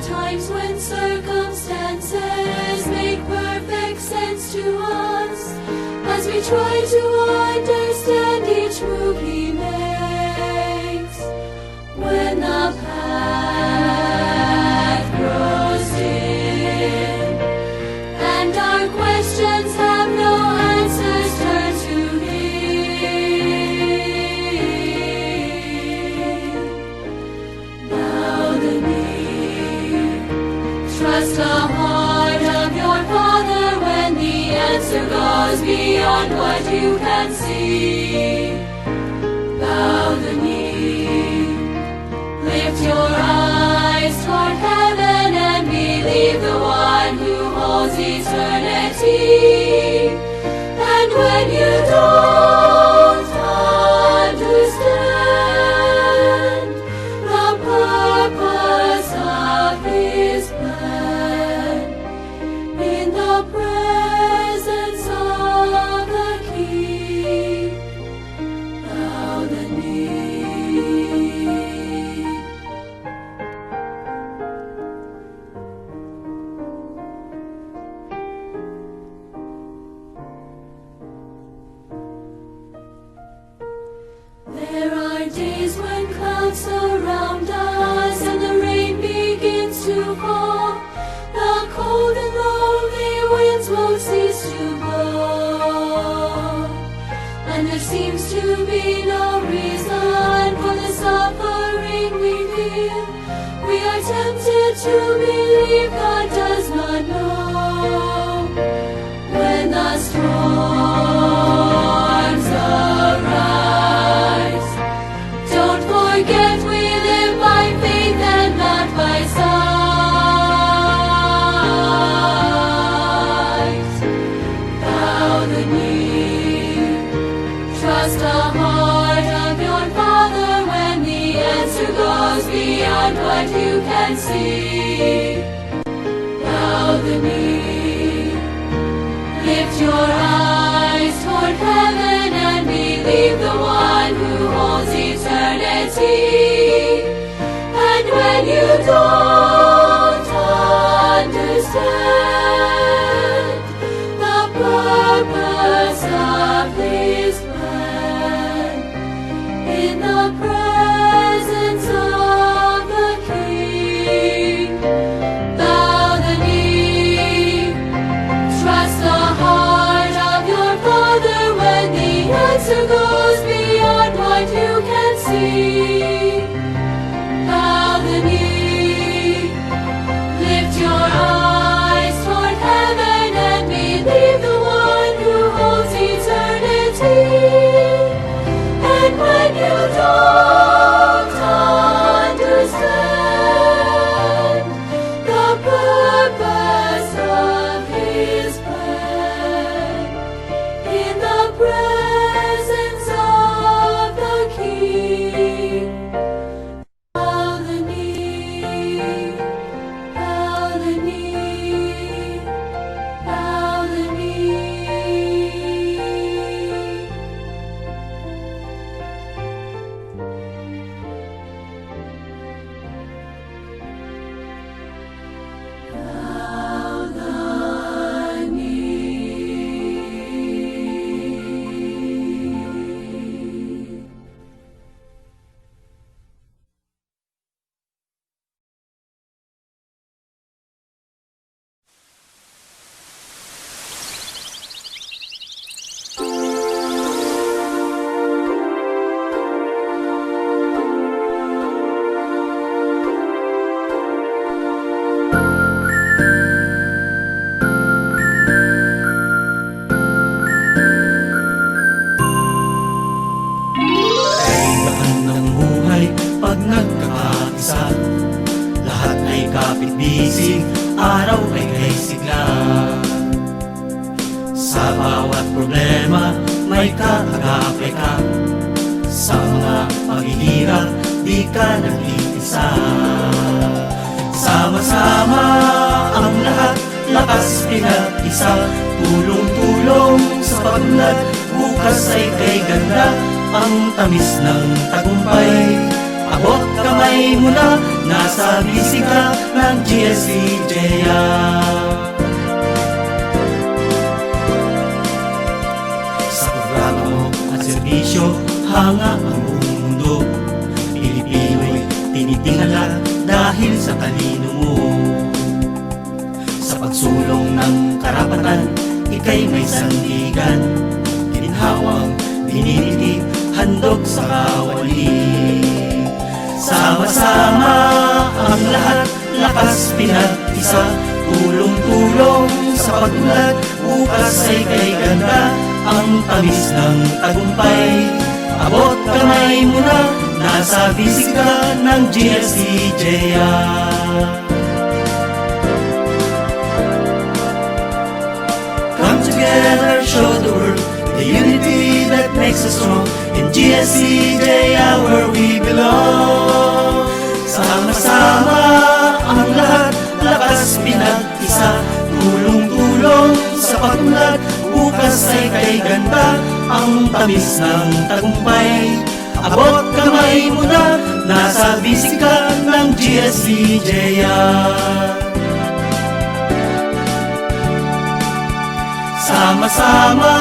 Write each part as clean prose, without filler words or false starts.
times when circumstances make perfect sense to us, as we try to understand each move He makes. When the path grows dim and our questions have no answers, turn to Him. Bow the knee, trust the heart of your Father when the answer goes beyond what you can see. Bow the knee, lift your eyes toward heaven and believe the one who holds eternity. And when you don't understand the purpose of His plan, in the presence of the King, bow the knee. There are days when clouds surround us and the rain begins to fall. The cold and lonely winds won't cease to blow, and there seems to be no reason for the suffering we feel. We are tempted to believe God does not know. When the storms arise, don't forget we live by faith and not by sight. Bow the knee, trust the heart of your Father when the answer goes beyond what you can see. Bow the knee, lift your eyes toward heaven and believe the one who holds eternity. And when you don't understand the purpose of His plan, in the presence of the King, bow the knee, trust the heart of your Father when the answer goes beyond what you can see. Bow the knee, lift your eyes toward heaven and believe the one who holds eternity. And when you don't understand the purpose of His plan, in the presence of the King, bow the knee, bow the knee, bow the knee. Bow the knee. Kailangan ng buhay pag nagkakaisa. Lahat ay kapit-bisig, araw ay kay sigla. Sa bawat problema may kakagapay ka. Sa mga paghihirap di ka nag-iisa. Sama-sama ang lahat, lakas pinag-isa. Tulong-tulong sa pagunlad, bukas ay kay ganda. Ang tamis ng tagumpay, abot kamay mo na, nasa bisig ka ng GSCGEA. GSCGEA. Sa programa mo at serbisyo, hanga ang buong mundo. Pilipino'y tinitingala dahil sa talino mo. Sa pagsulong ng karapatan, ika'y may sandigan. Gininhawang, binibiti, handog sa kawali. Sama-sama ang lahat, lakas pinag-isa, tulong-tulong sa pagmulat, bukas ay kay ganda, ang tamis ng tagumpay. Abot kamay mo na, nasa bisig ka ng GSCGEA. Come together, show the world the unity that makes us strong. In GSCGEA where we belong. Sama-sama ang lahat, lakas pinag-isa, tulong-tulong sa pagmulat, bukas ay kay ganda, ang tamis ng tagumpay. Abot kamay mo na, nasa bisig ka ng GSCGEA. Sama-sama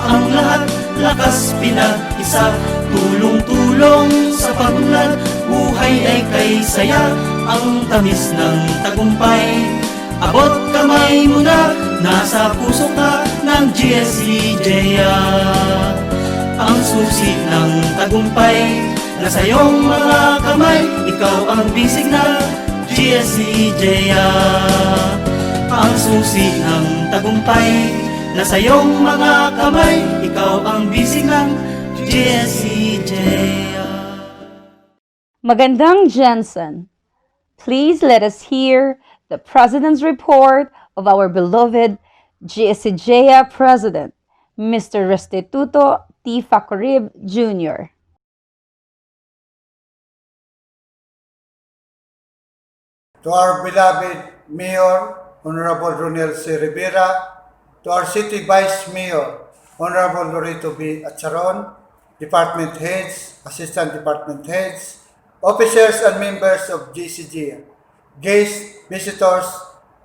ang lahat, lakas pinag-isa, tulong-tulong sa pagmulat, buhay ay kay saya, ang tamis ng tagumpay. Abot kamay mo na, nasa puso ka ng GSCGEA. Ang susi ng tagumpay, nasa iyong mga kamay, ikaw ang bisig na GSCGEA. Ang susi ng tagumpay, nasa iyong mga kamay, ikaw ang bisig ng GSCGEA. Magandang Jensen. Please let us hear the President's report of our beloved GSCGEA President, Mr. Restituto T. Facorib Jr. To our beloved Mayor, Honorable Ronel C. Rivera, to our City Vice Mayor, Honorable Lorito B. Acharon, Department Heads, Assistant Department Heads, Officers and members of GSCGEA, guests, visitors,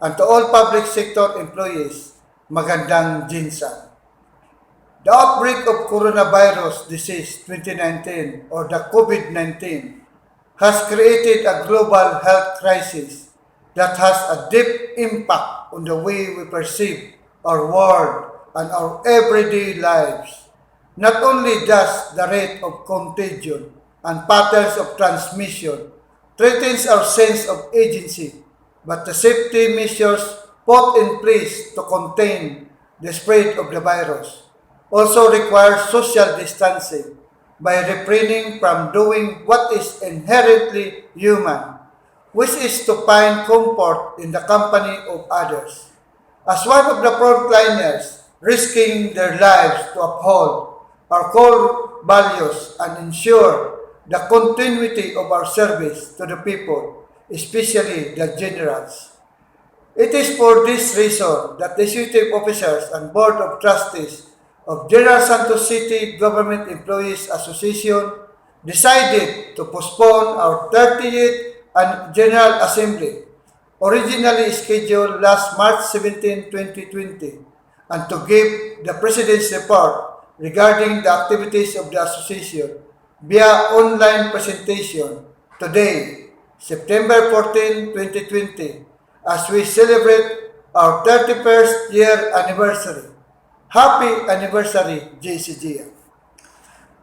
and to all public sector employees, magandang Jinsan. The outbreak of coronavirus disease 2019 or the COVID-19 has created a global health crisis that has a deep impact on the way we perceive our world and our everyday lives. Not only does the rate of contagion and patterns of transmission threatens our sense of agency, but the safety measures put in place to contain the spread of the virus also require social distancing by refraining from doing what is inherently human, which is to find comfort in the company of others. As one of the frontliners, risking their lives to uphold our core values and ensure the continuity of our service to the people, especially the generals. It is for this reason that the executive officers and board of trustees of General Santos City Government Employees Association decided to postpone our 30th General Assembly, originally scheduled last March 17, 2020, and to give the President's report regarding the activities of the Association via online presentation today, September 14, 2020, as we celebrate our 31st year anniversary. Happy anniversary, GSCGEA.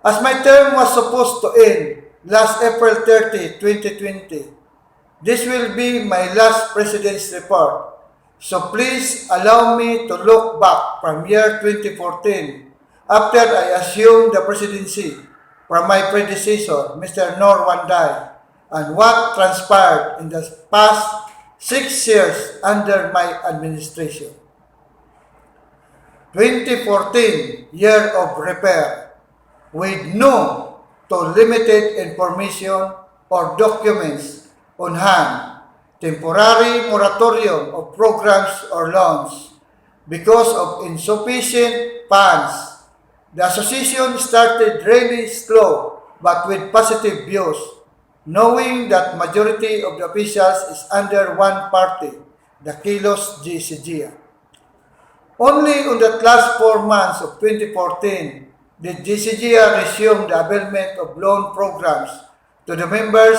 As my term was supposed to end last April 30, 2020, this will be my last President's report. So please allow me to look back from year 2014 after I assumed the presidency from my predecessor, Mr. Nor Wanday, and what transpired in the past 6 years under my administration. 2014, year of repair, with no to limited information or documents on hand, temporary moratorium of programs or loans because of insufficient funds. The association started really slow but with positive views. knowing that majority of the officials is under one party, the Kilos GSCGEA. Only on the last 4 months of 2014 did GSCGEA resume the availment of loan programs to the members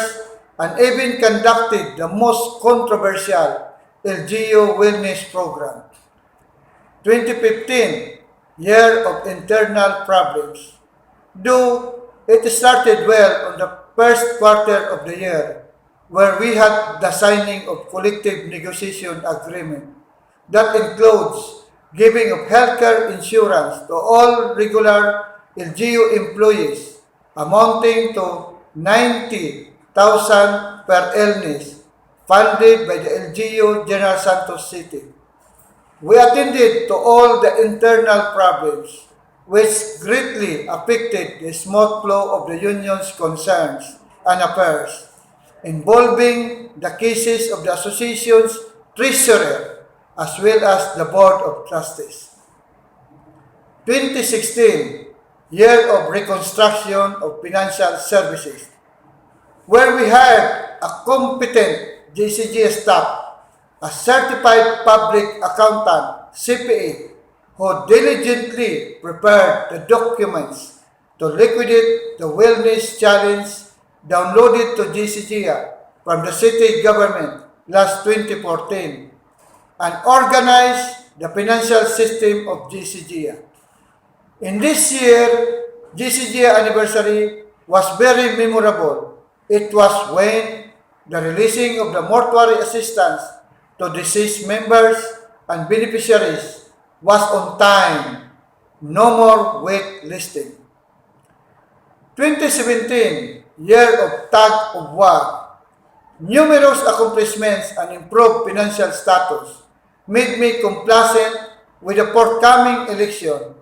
and even conducted the most controversial LGU wellness program. 2015, year of internal problems. Though it started well on the first quarter of the year, where we had the signing of collective negotiation agreement that includes giving of healthcare insurance to all regular LGU employees amounting to 90,000 per illness funded by the LGU General Santos City. We attended to all the internal problems which greatly affected the smooth flow of the union's concerns and affairs, involving the cases of the association's treasurer as well as the Board of Trustees. 2016, year of reconstruction of financial services, where we hired a competent GCGA staff, a certified public accountant, CPA, who diligently prepared the documents to liquidate the wellness challenge downloaded to GCGA from the city government last 2014 and organized the financial system of GCGA. In this year, GCGA anniversary was very memorable. It was when the releasing of the mortuary assistance to deceased members and beneficiaries was on time. No more wait listing. 2017, year of tug of war. Numerous accomplishments and improved financial status made me complacent with the forthcoming election.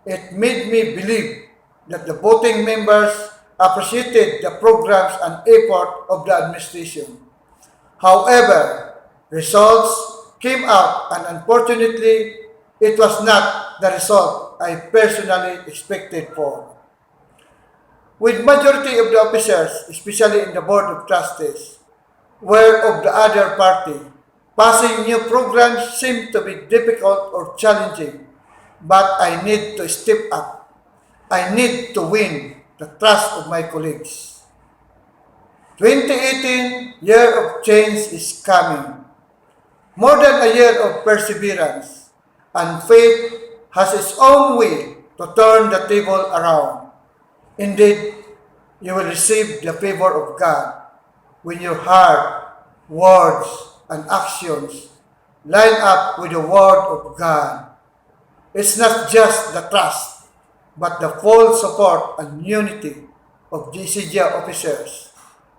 It made me believe that the voting members appreciated the programs and effort of the administration. However, results came out and unfortunately, it was not the result I personally expected for. With majority of the officers, especially in the Board of Trustees, were of the other party, passing new programs seemed to be difficult or challenging, but I need to step up. I need to win the trust of my colleagues. 2018, year of change is coming. More than a year of perseverance, and faith has its own way to turn the table around. Indeed, you will receive the favor of God when your heart, words, and actions line up with the Word of God. It's not just the trust, but the full support and unity of GCGA officers.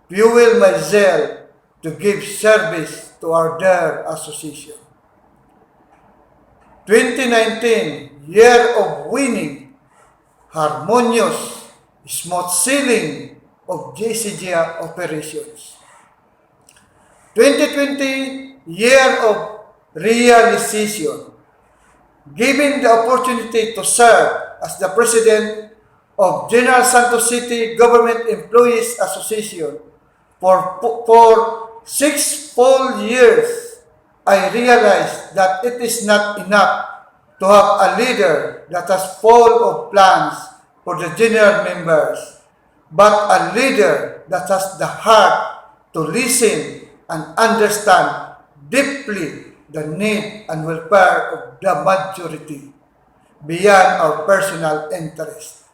Fuel my zeal to give service to our dear association. 2019, year of winning, harmonious, smooth sailing of GSCGEA operations. 2020, year of realization, given the opportunity to serve as the president of General Santos City Government Employees Association for 6 full years, I realized that it is not enough to have a leader that is full of plans for the general members, but a leader that has the heart to listen and understand deeply the need and welfare of the majority beyond our personal interest.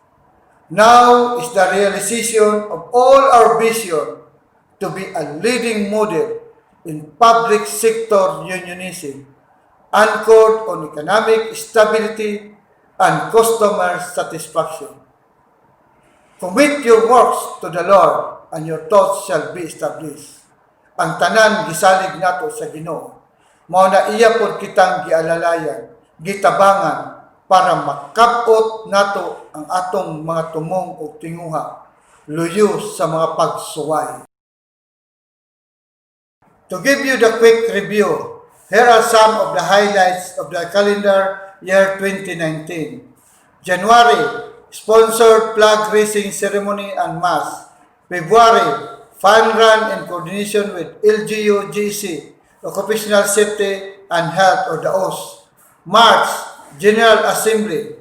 Now is the realization of all our vision to be a leading model in public sector unionism, anchored on economic stability and customer satisfaction. Commit your works to the Lord, and your thoughts shall be established. Ang tanan gisalig nato sa Ginoo, mao na iya pod kitang gialalayan, gitabangan para makabot nato ang atong mga tumong ug tinguha, luyo sa mga pagsuway. To give you the quick review, here are some of the highlights of the calendar year 2019. January, sponsored flag raising ceremony and mass. February, fun run in coordination with LGU GC, Occupational Safety and Health or the OS. March, General Assembly,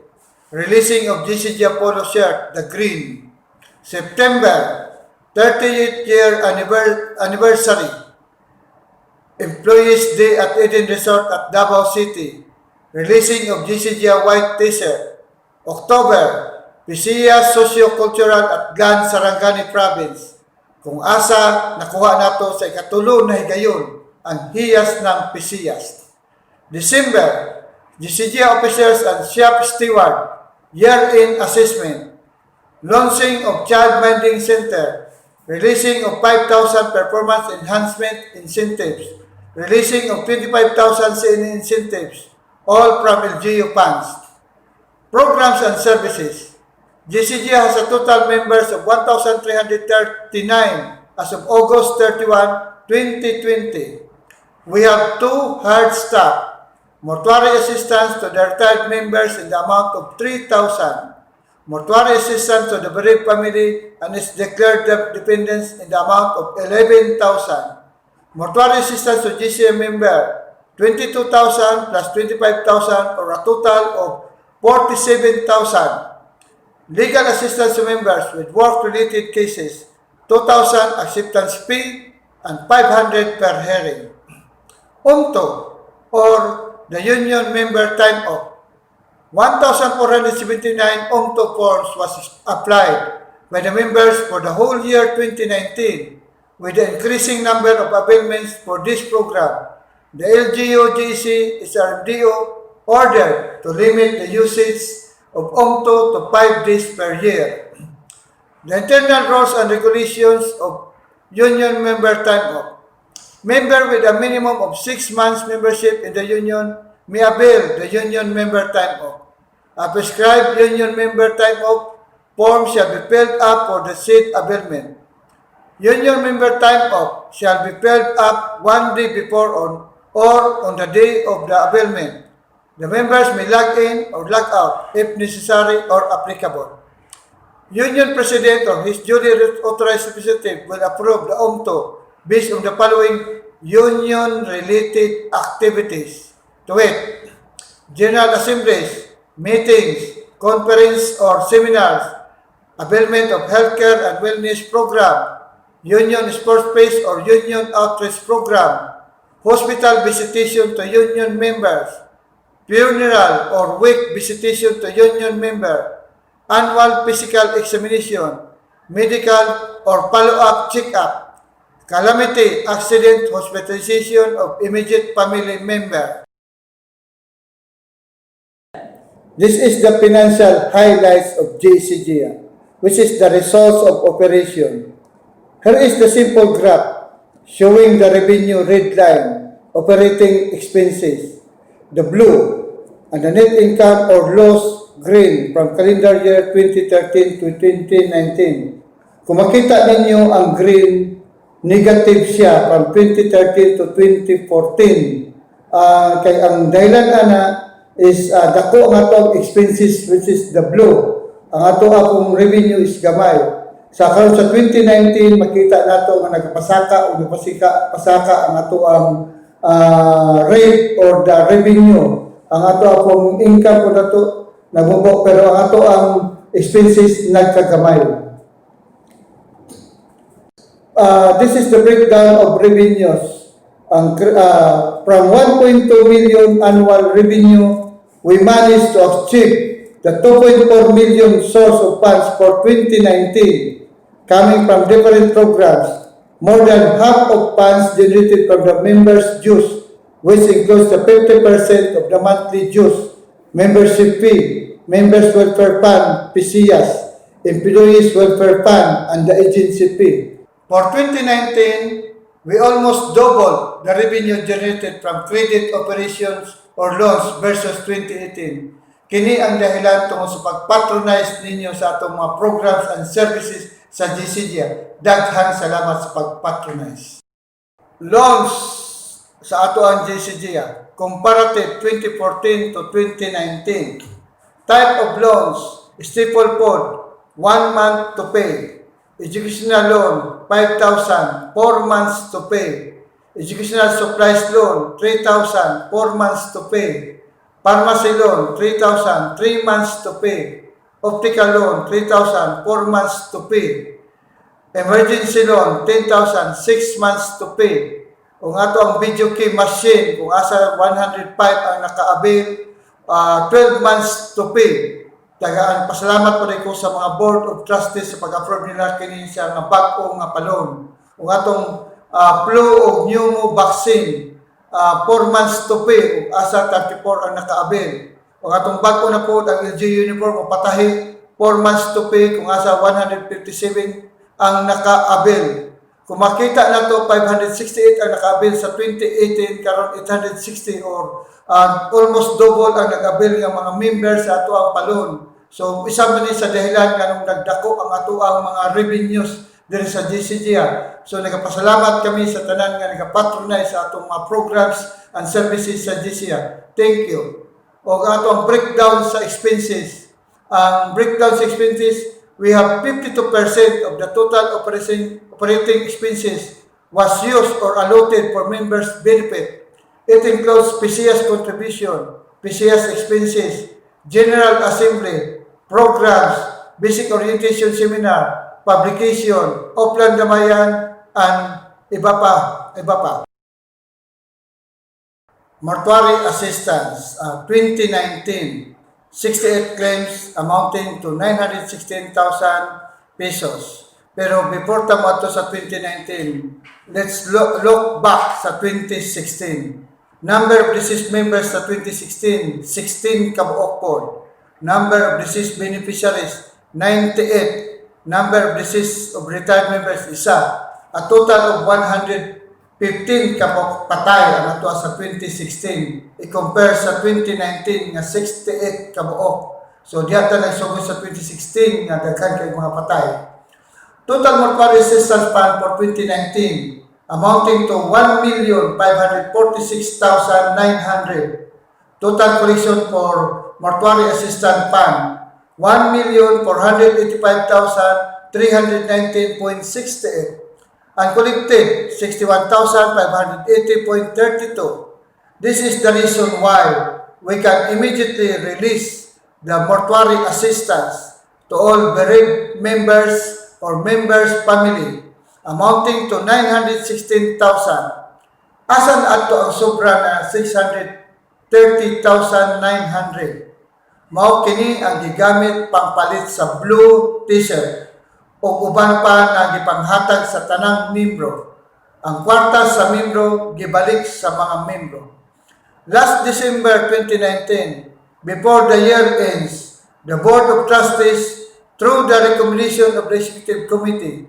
releasing of GCGEA polo shirt, the green. September, 38th year anniversary, Employees Day at Eden Resort at Davao City, releasing of GCGEA white t-shirt. October, PCEA Socio-Cultural at GAN Sarangani Province, kung asa nakuha nato sa ikatulo na higayon ang hiyas ng PCEAs. December, GCGEA Officers and Shop Steward Year-End Assessment, launching of Child Minding Center, releasing of 5,000 Performance Enhancement Incentives, releasing of 25,000 CNE incentives, all from LGU funds. Programs and services. GCGEA has a total members of 1,339 as of August 31, 2020. We have 2 hard staff, mortuary assistance to the retired members in the amount of 3,000, mortuary assistance to the bereaved family and its declared dependents in the amount of 11,000, mortuary assistance to GCA member 22,000 plus 25,000 or a total of 47,000. Legal assistance to members with work-related cases, 2,000 acceptance fee and 500 per hearing. UMTO or the union member time off. 1,479 UMTO forms was applied by the members for the whole year 2019 with the increasing number of availments for this program. The LGU GC is RDO ordered to limit the usage of UMTO to 5 days per year. The internal rules and regulations of union member time off. Member with a minimum of 6 months membership in the union may avail the union member time off. A prescribed union member time off form shall be filled up for the said availment. Union member time off shall be filled up 1 day before or on the day of the availment. The members may log in or log out if necessary or applicable. Union President or his duly authorized representative will approve the UMTO based on the following union-related activities. To wit, General Assemblies, meetings, conference or seminars, availment of healthcare and wellness program, union sports space or union outreach program, hospital visitation to union members, funeral or wake visitation to union member, annual physical examination, medical or follow-up check-up, calamity, accident, hospitalization of immediate family member. This is the financial highlights of GSCGEA, which is the results of operation. Here is the simple graph showing the revenue red line, operating expenses, the blue, and the net income or loss green from calendar year 2013 to 2019. Kung makita ninyo ang green, negative siya from 2013 to 2014. Kay ang dahilan ana is dako ang atong expenses which is the blue. Ang ato akong revenue is gamay. Sa karon sa 2019 makita nato nga nagpasaka o pasaka ang ato ang rate or the revenue. Ang ato akong income po nato nagubo pero ang ato ang expenses nagkagamay. This is the breakdown of revenues. From 1.2 million annual revenue, we managed to achieve the 2.4 million source of funds for 2019 coming from different programs. More than half of funds generated from the members' dues, which includes the 50% of the monthly dues, membership fee, members' welfare fund, PCEAs, employees' welfare fund, and the agency fee. For 2019, we almost doubled the revenue generated from credit operations or loans versus 2018. Kini ang dahilan tungkol sa pag-patronize ninyo sa atong mga programs and services sa GSCGEA. Daghang salamat sa pag-patronize. Loans sa ato ang GSCGEA, comparative 2014 to 2019. Type of loans, staple pod, 1 month to pay. Educational loan, loan, 5,000, 4 months to pay. Educational supplies loan, 3,000, 4 months to pay. Pharmacy loan, 3,000, 3 months to pay. Optical loan, 3,000, 4 months to pay. Emergency loan, 10,000, 6 months to pay. Kung ato ang video key machine, kung asa 105 ang naka-avail, 12 months to pay. Tagaan, pasalamat po rin ko sa mga Board of Trustees sa pag-approve nila kini siya nga bag-o nga palon. Kung atong flu o pneumo vaccine, 4 months to pay, kung asa 34 ang naka-avail. Kung atong bag-o na po, ang LG uniform o patahi, 4 months to pay, kung asa 157 ang naka-avail. Kung makita na to 568 ang naka-avail sa 2018, karon 860 or almost double ang nag-avail ng mga members sa ato ang palon. So isa man ni sa dahilan kanang nagdako ang ato ang mga revenues diri sa GSCGEA. So nagapasalamat kami sa tanan nga nagapatronize sa atong mga programs and services sa GSCGEA. Thank you. O ato ang breakdown sa expenses. Ang breakdown sa expenses, we have 52% of the total operating expenses was used or allotted for members' benefit. It includes PCS contribution, PCS expenses, General Assembly, programs, basic orientation seminar, publication, offline gamayan, and iba pa. Mortuary assistance, 2019. 68 claims amounting to 916,000 pesos. Pero before tamo ato sa 2019, let's look back sa 2016. Number of deceased members sa 2016, 16 kabuok po. Number of deceased beneficiaries, 98. Number of deceased of retired members, isa. A total of 115 kabuok patay ang ato sa 2016. I-compare sa 2019 nga 68 kabuok. So diyata nagsugod sa 2016 nga daghan kay mga patay. Total mortuary assistance fund for 2019 amounting to 1,546,900. Total collection for mortuary assistance fund 1,485,319.68. Uncollected 61,580.32. This is the reason why we can immediately release the mortuary assistance to all bereaved members or members' family amounting to 916,000. Asan ato ang sobra na 630,900? Mao kini ang gigamit pangpalit sa blue t-shirt o uban pa na gipanghatag sa tanang membro. Ang kwarta sa membro gibalik sa mga membro. Last December 2019, before the year ends, the Board of Trustees, through the recommendation of the Executive Committee,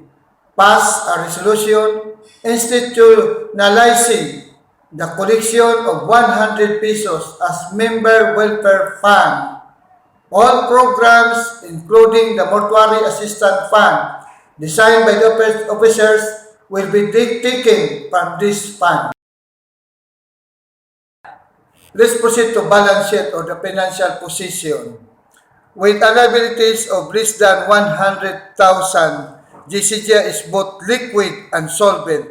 passed a resolution institutionalizing the collection of 100 pesos as member welfare fund. All programs, including the mortuary assistance fund, designed by the officers, will be taken from this fund. Let's proceed to balance sheet or the financial position. With liabilities of less than 100,000, GSCGEA is both liquid and solvent.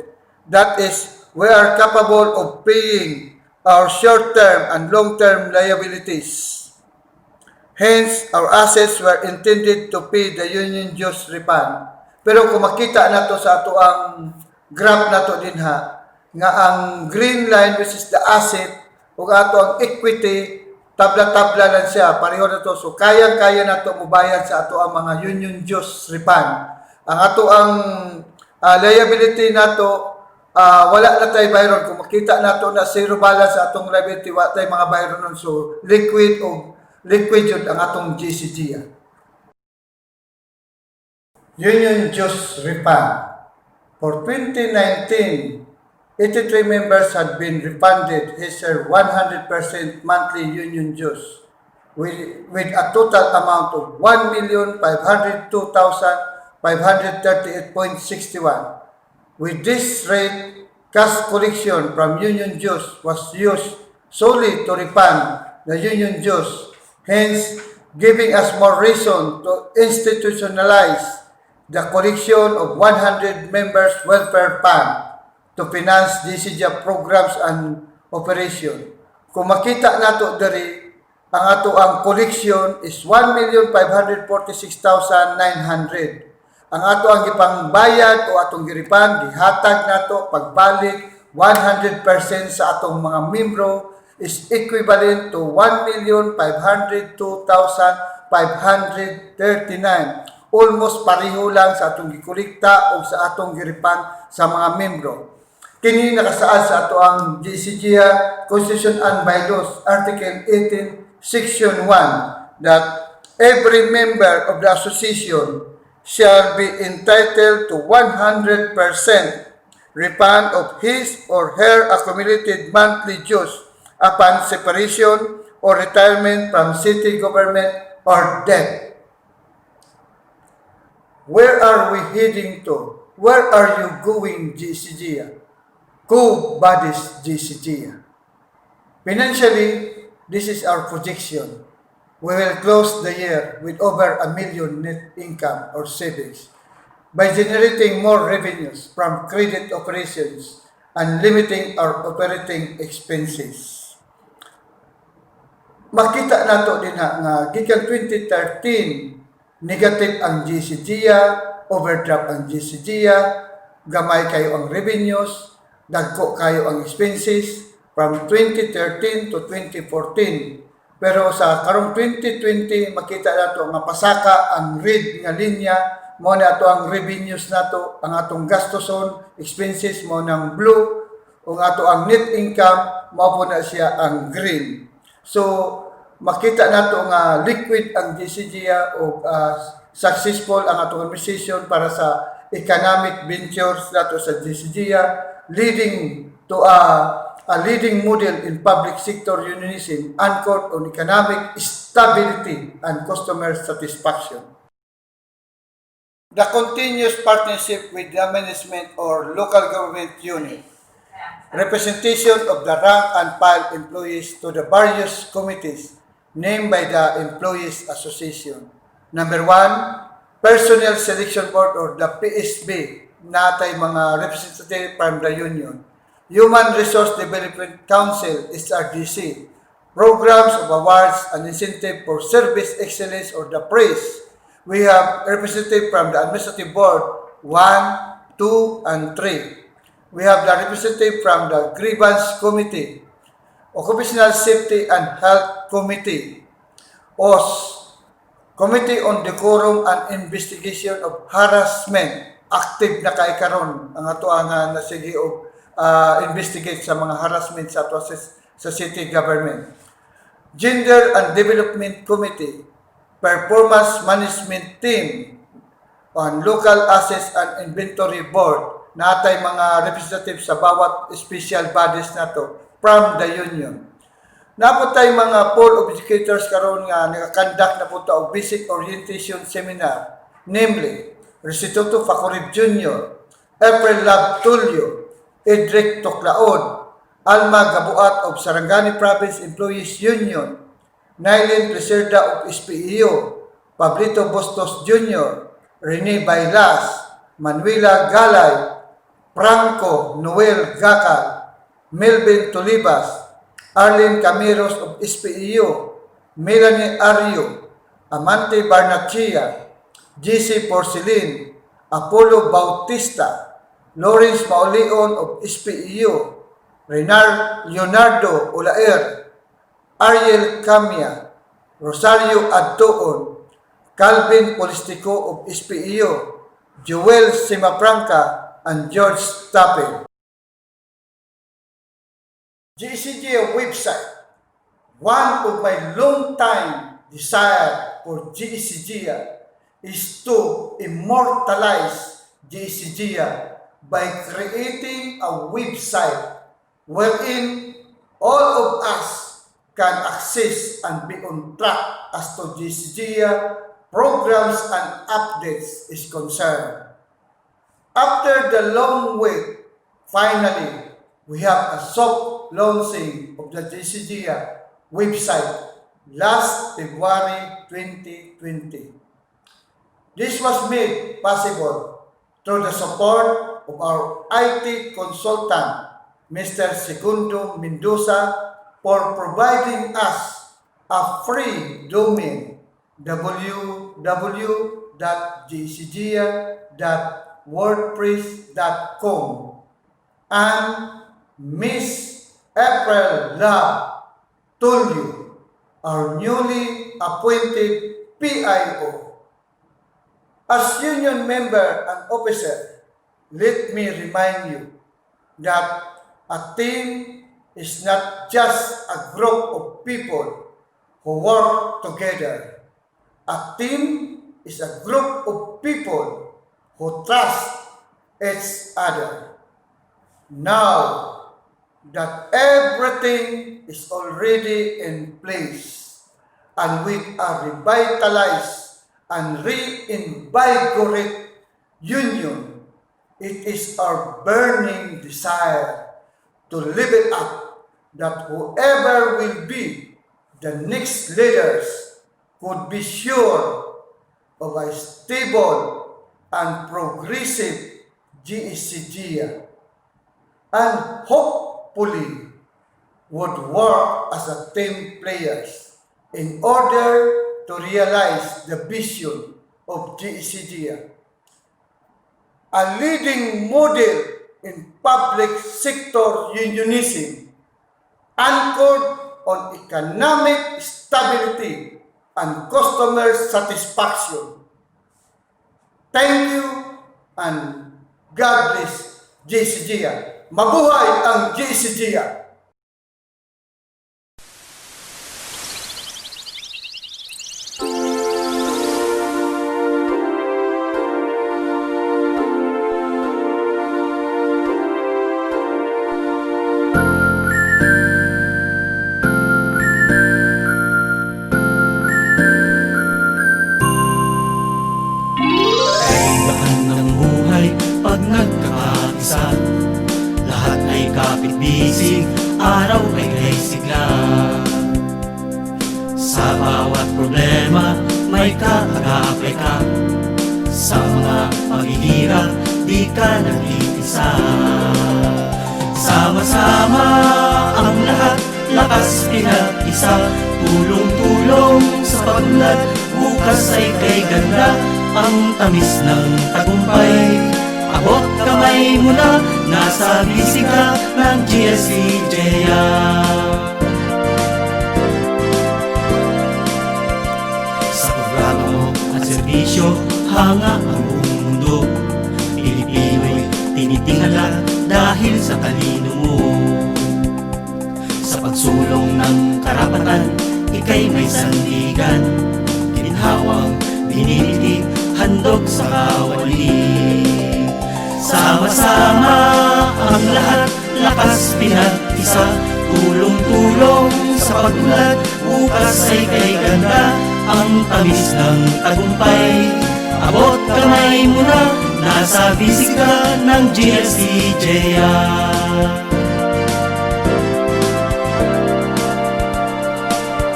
That is, we are capable of paying our short-term and long-term liabilities. Hence, our assets were intended to pay the union dues refund. Pero kung makita nato sa ato ang graph nato dinha, nga ang green line which is the asset, ug ato ang equity, tabla-tabla lang siya, pareho na to. So, kaya na to mubayad sa ato ang mga union dues refund. Ang ato ang liability nato, wala na tayo bayron. Kung makita nato na zero balance sa atong liability, wala tayo mga bayron nun. So, liquid yun ang atong GSCGEA. Union dues refund. For 2019, 83 members had been refunded his 100% monthly union dues with a total amount of 1,502,538.61. With this rate, cash collection from union dues was used solely to refund the union dues, hence giving us more reason to institutionalize the collection of 100 members' welfare fund to finance GSCGEA programs and operation. Kung makita nato diri, ang ato ang collection is 1,546,900. Ang ato ang gipangbayad o atong giripan, gihatag nato pagbalik 100% sa atong mga membro is equivalent to 1,502,539. Almost pareho lang sa atong gikolekta o sa atong giripan sa mga membro. Kini nakasaad sa ato ang GSCGEA Constitution and Bylaws, Article 18, Section 1, that every member of the association shall be entitled to 100% refund of his or her accumulated monthly dues upon separation or retirement from city government or death. Where are we heading to? Where are you going, GSCGEA? Go bodies, GSCGEA. Financially, this is our projection. We will close the year with over 1 million net income or savings by generating more revenues from credit operations and limiting our operating expenses. Makita nato din nga gikan 2013 negative ang GSCGEA, overdraft ang GSCGEA, gamay kayo ang revenues, dagko kayo ang expenses from 2013 to 2014. Pero sa karong 2020 makita nato nga pasaka ang red nga linya, mo na ato ang revenues nato, ang atong gastoson, expenses mo ng blue, ug ato ang net income mao po na siya ang green. So makita nato nga liquid ang GSCGEA o successful ang atong administration para sa economic ventures nato sa GSCGEA, leading to a leading model in public sector unionism anchored on economic stability and customer satisfaction. The continuous partnership with the management or local government unit, representation of the rank and file employees to the various committees named by the Employees Association. Number 1, Personnel Selection Board or the PSB, natay mga representative from the union. Human Resource Development Council, SRDC, programs of awards and incentive for service excellence or the praise. We have representative from the Administrative Board 1, 2, and 3. We have the representative from the Grievance Committee, Occupational Safety and Health Committee, OS, Committee on Decorum and Investigation of Harassment. Active na kay karon ang ato ang nasige og investigate sa mga harassment sa ato sa city government. Gender and Development Committee, Performance Management Team, on Local Assets and Inventory Board, natay mga representative sa bawat special bodies nato from the union. Napot tay mga pool of educators karon nga nagakandak na po og basic orientation seminar, namely Restituto Facorib Jr., April Lab Tulio, Edric Toclaon, Alma Gabuat of Sarangani Province Employees Union, Nylene Preserda of SPEO, Pablito Bustos Jr., Rene Bailas, Manuela Galay, Franco Noel Gacal, Melvin Tolibas, Arlene Camiros of SPEO, Melanie Arrio, Amante Barnachia, GC Porcelin, Apollo Bautista, Lawrence Mauleon of SPEU, Leonardo Ulaer, Ariel Camia, Rosario Adtoon, Calvin Polistico of SPEU, Joel Simapranca, and George Tappel. GSCGEA website. One of my long time desire for GSCGEA is to immortalize GSCGEA by creating a website wherein all of us can access and be on track as to GSCGEA programs and updates is concerned. After the long wait, finally, we have a soft launching of the GSCGEA website last February 2020. This was made possible through the support of our IT consultant, Mr. Segundo Mendoza, for providing us a free domain www.gscgea.wordpress.com, and Miss April Love Tulio, our newly appointed PIO. As union member and officer, let me remind you that a team is not just a group of people who work together. A team is a group of people who trust each other. Now that everything is already in place and with a revitalized and reinvigorated union, it is our burning desire to live it up that whoever will be the next leaders could be sure of a stable and progressive GSCGEA, and hopefully would work as a team players in order to realize the vision of GSCGEA, a leading model in public sector unionism anchored on economic stability and customer satisfaction. Thank you and God bless GSCGEA. Mabuhay ang GSCGEA! Kaibahan ng buhay pag nagkakaisa, lahat ay kapit-bisig, araw ay kay sigla. Sa bawat problema may kakagapay ka, sa mga paghihirap di ka nag-iisa. Sama-sama ang lahat, lakas pinag-isa, tulong-tulong sa pagunlad, bukas ay kay ganda, ang tamis ng tagumpay. Abot kamay mo na, nasa bisig ka ng GSCGEA. Sa programa mo at serbisyo, hanga ang buong mundo. Pilipino'y tinitingala dahil sa talino mo. Sa pagsulong ng karapatan, ika'y may sandigan, ginhawang binibigay, handog sa kawali. Sama-sama ang lahat, lakas pinag-isa, tulong-tulong sa pagmulat, bukas ay kay ganda, ang tamis ng tagumpay. Abot kamay mo na, nasa bisig ka ng GSCGEA.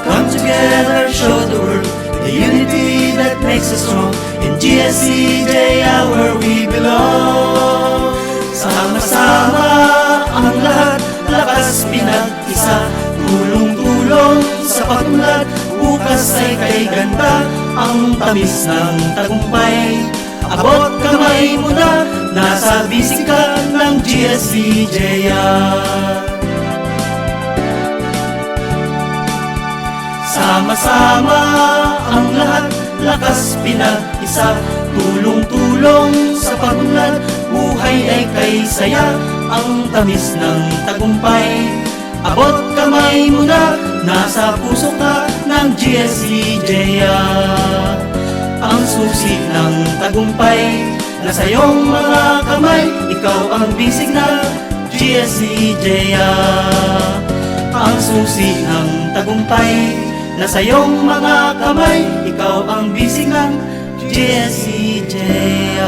Come together, show the world the unity that makes us strong. In GSCGEA where we belong. Sama-sama ang lahat, lakas pinag-isa, tulong-tulong sa pagmulat, bukas ay kay ganda, ang tamis ng tagumpay. Abot kamay mo na, nasa bisig ka ng GSCGEA. Sama-sama ang lahat, lakas pinag-isa, tulong-tulong sa pagunlad, buhay ay kay saya, ang tamis ng tagumpay. Abot kamay mo na, nasa puso ka ng GSCGEA. Ang susi ng tagumpay, nasa iyong mga kamay, ikaw ang bisig na GSCGEA. Ang susi ng tagumpay, nasa iyong mga kamay, ikaw ang bisig ng GSCGEA.